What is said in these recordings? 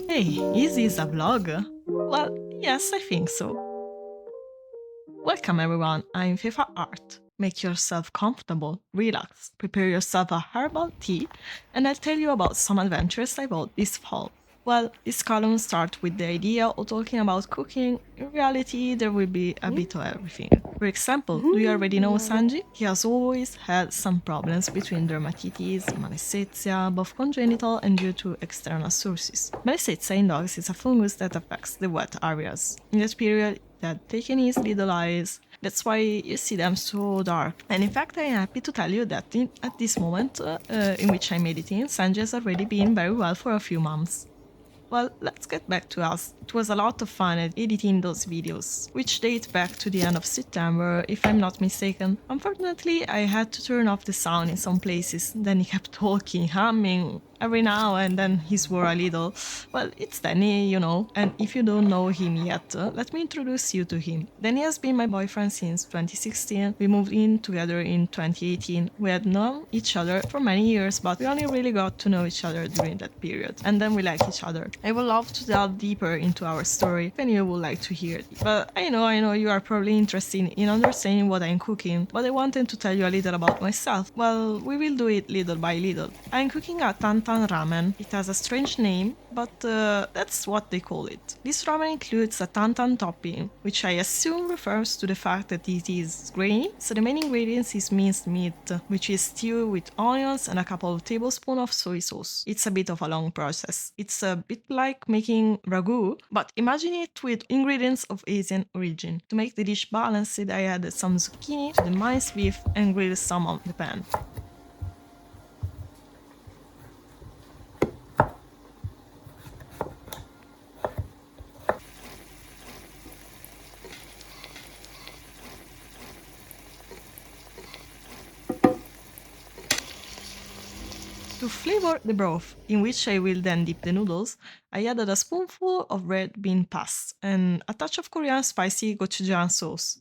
Hey, is this a vlog? Well, yes, I think so. Welcome everyone, I'm FIFA Art. Make yourself comfortable, relax, prepare yourself a herbal tea, and I'll tell you about some adventures I bought this fall. Well, this column starts with the idea of talking about cooking. In reality, there will be a bit of everything. For example, do you already know Sanji? He has always had some problems between dermatitis, malassezia, both congenital and due to external sources. Malassezia in dogs is a fungus that affects the wet areas. In that period, that they can easily the eyes. That's why you see them so dark. And in fact, I am happy to tell you that at this moment in which I'm editing, Sanji has already been very well for a few months. Well, let's get back to us. It was a lot of fun editing those videos, which date back to the end of September, if I'm not mistaken. Unfortunately, I had to turn off the sound in some places, then he kept talking, humming, every now and then he swore a little. Well, it's Danny, you know, and if you don't know him yet, let me introduce you to him. Danny has been my boyfriend since 2016. We moved in together in 2018. We had known each other for many years, but we only really got to know each other during that period, and then we liked each other. I would love to delve deeper into our story if any of you would like to hear it. But I know you are probably interested in understanding what I'm cooking, but I wanted to tell you a little about myself. Well, we will do it little by little. I'm cooking a Tantan Ramen. It has a strange name, but that's what they call it. This ramen includes a tantan topping, which I assume refers to the fact that it is grainy, so the main ingredients is minced meat, which is stewed with onions and a couple of tablespoons of soy sauce. It's a bit of a long process. It's a bit like making ragu, but imagine it with ingredients of Asian origin. To make the dish balanced, I added some zucchini to the minced beef and grilled some on the pan. To flavor the broth, in which I will then dip the noodles, I added a spoonful of red bean paste and a touch of Korean spicy gochujang sauce.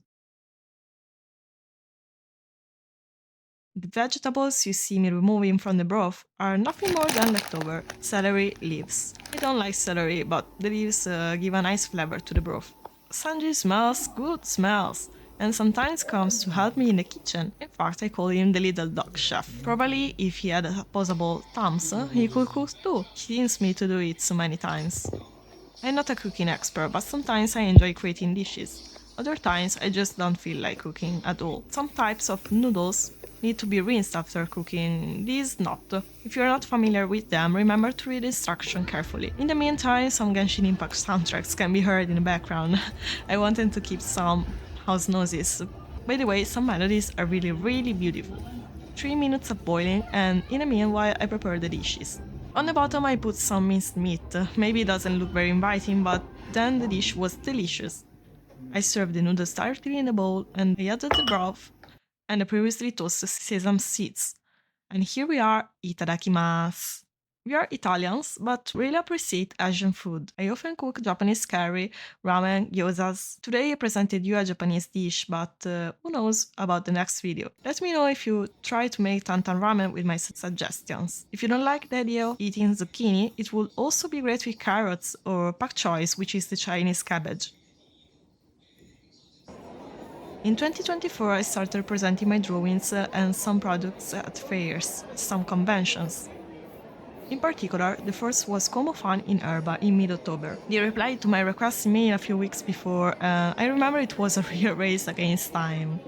The vegetables you see me removing from the broth are nothing more than leftover celery leaves. I don't like celery, but the leaves give a nice flavor to the broth. Sanji smells good smells, and sometimes comes to help me in the kitchen. In fact, I call him the little dog chef. Probably if he had opposable thumbs, he could cook too. He teaches me to do it so many times. I'm not a cooking expert, but sometimes I enjoy creating dishes. Other times I just don't feel like cooking at all. Some types of noodles need to be rinsed after cooking, these not. If you're not familiar with them, remember to read the instruction carefully. In the meantime, some Genshin Impact soundtracks can be heard in the background. I wanted to keep some house noises. By the way, some melodies are really beautiful. 3 minutes of boiling, and in the meanwhile I prepare the dishes. On the bottom I put some minced meat. Maybe it doesn't look very inviting, but then the dish was delicious. I served the noodles directly in the bowl and I added the broth and the previously toasted sesame seeds. And here we are, itadakimasu. We are Italians, but really appreciate Asian food. I often cook Japanese curry, ramen, gyozas. Today I presented you a Japanese dish, but who knows about the next video. Let me know if you try to make Tantan Ramen with my suggestions. If you don't like the idea of eating zucchini, it would also be great with carrots or pak choi, which is the Chinese cabbage. In 2024, I started presenting my drawings and some products at fairs, some conventions. In particular, the first was Como Fan in Erba in mid-October. They replied to my request email a few weeks before, and I remember it was a real race against time.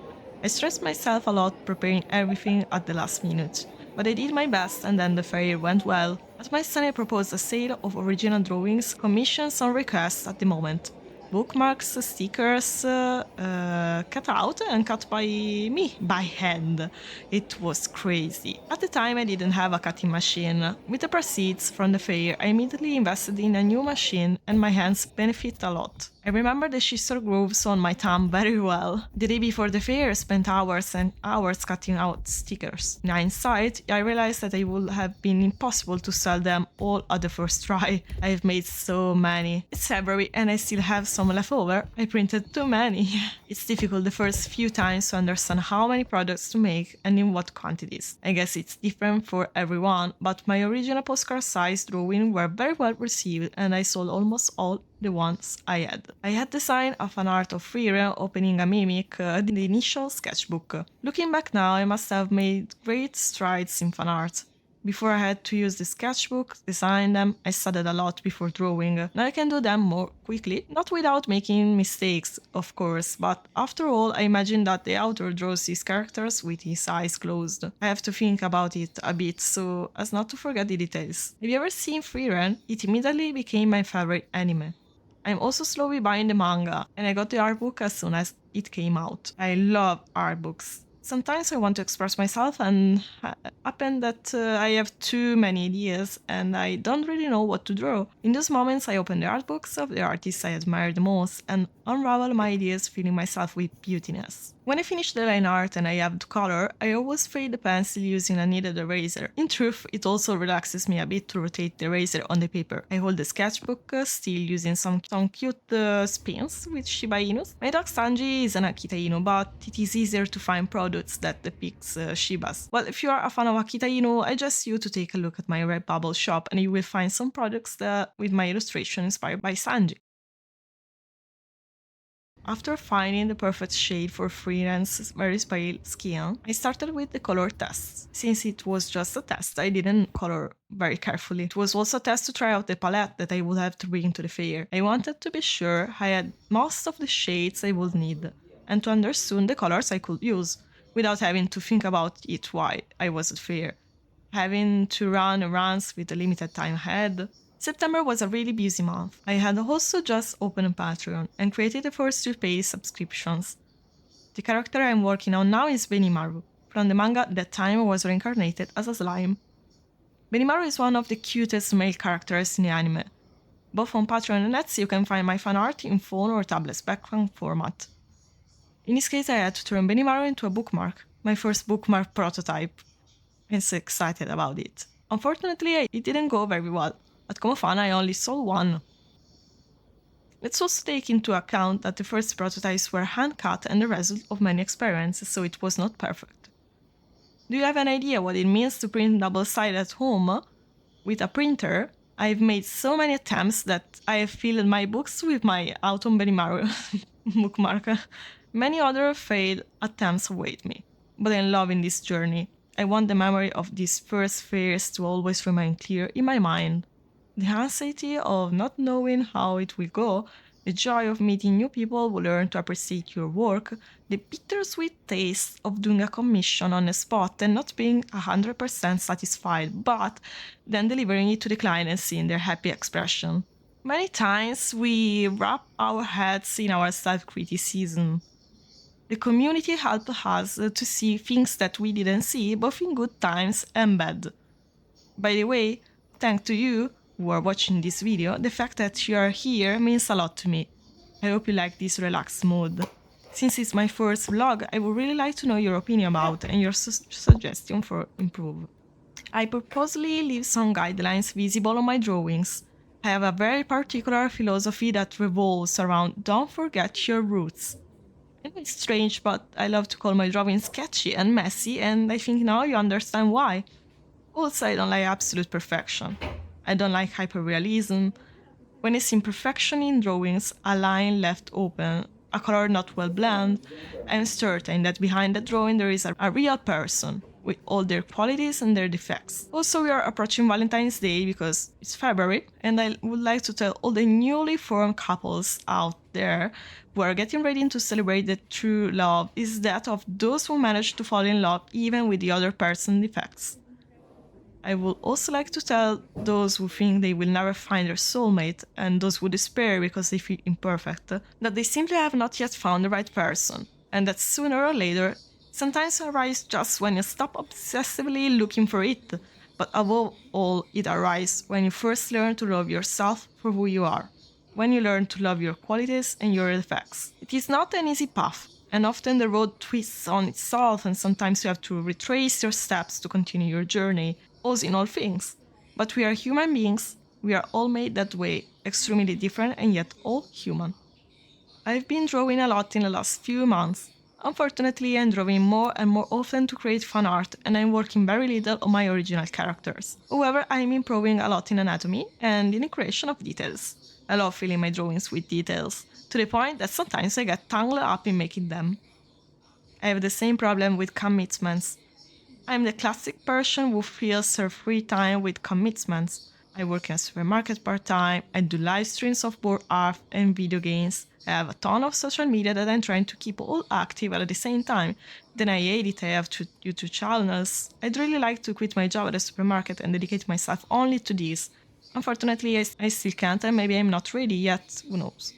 I stressed myself a lot preparing everything at the last minute, but I did my best and then the fair went well. At my stand I proposed a sale of original drawings, commissions on request at the moment. Bookmarks, stickers, cut out and cut by me, by hand. It was crazy. At the time I didn't have a cutting machine. With the proceeds from the fair, I immediately invested in a new machine and my hands benefit a lot. I remember the scissor grooves on my thumb very well. The day before the fair, I spent hours and hours cutting out stickers. In hindsight, I realized that it would have been impossible to sell them all at the first try. I've made so many. It's February and I still have some left over. I printed too many. It's difficult the first few times to understand how many products to make and in what quantities. I guess it's different for everyone, but my original postcard size drawings were very well received and I sold almost all the ones I had. I had designed a fan art of Frieren opening a mimic in the initial sketchbook. Looking back now, I must have made great strides in fan art. Before I had to use the sketchbook, design them, I studied a lot before drawing. Now I can do them more quickly, not without making mistakes, of course, but after all, I imagine that the author draws these characters with his eyes closed. I have to think about it a bit so as not to forget the details. Have you ever seen Frieren? It immediately became my favorite anime. I'm also slowly buying the manga, and I got the art book as soon as it came out. I love art books. Sometimes I want to express myself and happen that I have too many ideas and I don't really know what to draw. In those moments I open the art books of the artists I admire the most and unravel my ideas, filling myself with beautiness. When I finish the line art and I have to color, I always fade the pencil using a kneaded eraser. In truth, it also relaxes me a bit to rotate the eraser on the paper. I hold the sketchbook still using some cute spins with Shiba Inus. My dog Sanji is an Akita Inu, but it is easier to find products that depicts Shibas. Well, if you are a fan of Akita Inu, I suggest you to take a look at my Redbubble shop and you will find some products with my illustration inspired by Sanji. After finding the perfect shade for Frieren's very pale skin, I started with the color tests. Since it was just a test, I didn't color very carefully. It was also a test to try out the palette that I would have to bring to the fair. I wanted to be sure I had most of the shades I would need, and to understand the colors I could use, without having to think about it while I was at fair. Having to run errands with a limited time ahead. September was a really busy month. I had also just opened Patreon and created the first 2 paid subscriptions. The character I'm working on now is Benimaru, from the manga that time was reincarnated as a slime. Benimaru is one of the cutest male characters in the anime. Both on Patreon and Etsy you can find my fan art in phone or tablet background format. In this case I had to turn Benimaru into a bookmark, my first bookmark prototype. I'm so excited about it. Unfortunately, it didn't go very well. At Comofan, I only sold one. Let's also take into account that the first prototypes were hand-cut and the result of many experiments, so it was not perfect. Do you have an idea what it means to print double-sided at home? With a printer, I've made so many attempts that I have filled my books with my Autumn Benimaru bookmark. Many other failed attempts await me, but I'm loving this journey. I want the memory of these first fairs to always remain clear in my mind. The anxiety of not knowing how it will go, the joy of meeting new people who learn to appreciate your work, the bittersweet taste of doing a commission on the spot and not being 100% satisfied, but then delivering it to the client and seeing their happy expression. Many times we wrap our heads in our self-criticism. The community helped us to see things that we didn't see, both in good times and bad. By the way, thanks to you who are watching this video, the fact that you are here means a lot to me. I hope you like this relaxed mood. Since it's my first vlog, I would really like to know your opinion about and your suggestion for improve. I purposely leave some guidelines visible on my drawings. I have a very particular philosophy that revolves around don't forget your roots. It's strange, but I love to call my drawings sketchy and messy, and I think now you understand why. Also, I don't like absolute perfection. I don't like hyperrealism. When I see imperfection in drawings, a line left open, a color not well blended, I'm certain that behind the drawing there is a real person, with all their qualities and their defects. Also, we are approaching Valentine's Day because it's February, and I would like to tell all the newly formed couples out there who are getting ready to celebrate that true love is that of those who manage to fall in love even with the other person's defects. I would also like to tell those who think they will never find their soulmate and those who despair because they feel imperfect, that they simply have not yet found the right person, and that sooner or later, sometimes arrives just when you stop obsessively looking for it, but above all, it arrives when you first learn to love yourself for who you are. when you learn to love your qualities and your defects. It is not an easy path, and often the road twists on itself, and sometimes you have to retrace your steps to continue your journey, as in all things. But we are human beings, we are all made that way, extremely different and yet all human. I've been drawing a lot in the last few months. Unfortunately, I'm drawing more and more often to create fan art, and I'm working very little on my original characters. However, I'm improving a lot in anatomy and in the creation of details. I love filling my drawings with details, to the point that sometimes I get tangled up in making them. I have the same problem with commitments. I'm the classic person who fills her free time with commitments. I work in a supermarket part-time, I do live streams of board art and video games, I have a ton of social media that I'm trying to keep all active at the same time. Then I edit, I have two YouTube channels. I'd really like to quit my job at a supermarket and dedicate myself only to this. Unfortunately, I still can't, and maybe I'm not ready yet, who knows.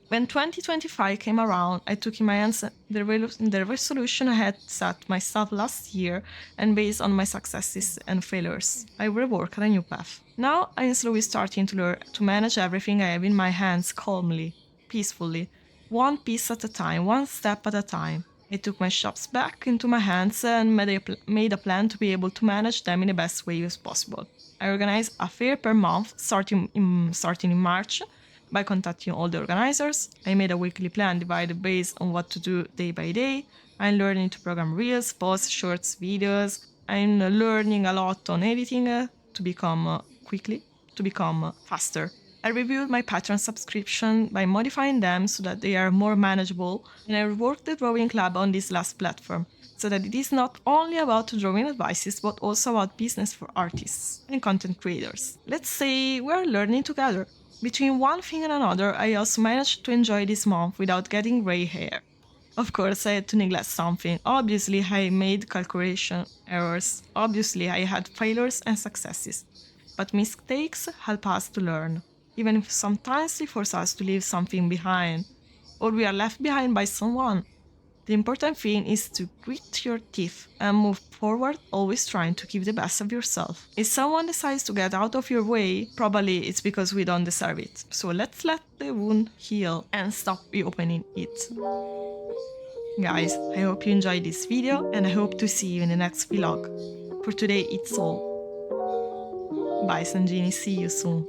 When 2025 came around, I took in my hands the resolution I had set myself last year, and based on my successes and failures, I reworked a new path. Now I'm slowly starting to learn to manage everything I have in my hands calmly, peacefully, one piece at a time, one step at a time. I took my shops back into my hands and made a plan to be able to manage them in the best way as possible. I organized a fair per month starting in March. By contacting all the organizers, I made a weekly plan divided based on what to do day by day. I'm learning to program reels, posts, shorts, videos. I'm learning a lot on editing to become faster. I reviewed my Patreon subscription by modifying them so that they are more manageable, and I reworked the drawing club on this last platform, so that it is not only about drawing advices but also about business for artists and content creators. Let's say we are learning together. Between one thing and another, I also managed to enjoy this month without getting grey hair. Of course, I had to neglect something. Obviously, I made calculation errors. Obviously, I had failures and successes. But mistakes help us to learn, even if sometimes they force us to leave something behind, or we are left behind by someone. The important thing is to grit your teeth and move forward, always trying to give the best of yourself. If someone decides to get out of your way, probably it's because we don't deserve it. So let's let the wound heal and stop reopening it. Guys, I hope you enjoyed this video, and I hope to see you in the next vlog. For today, it's all. Bye Sanjini, see you soon.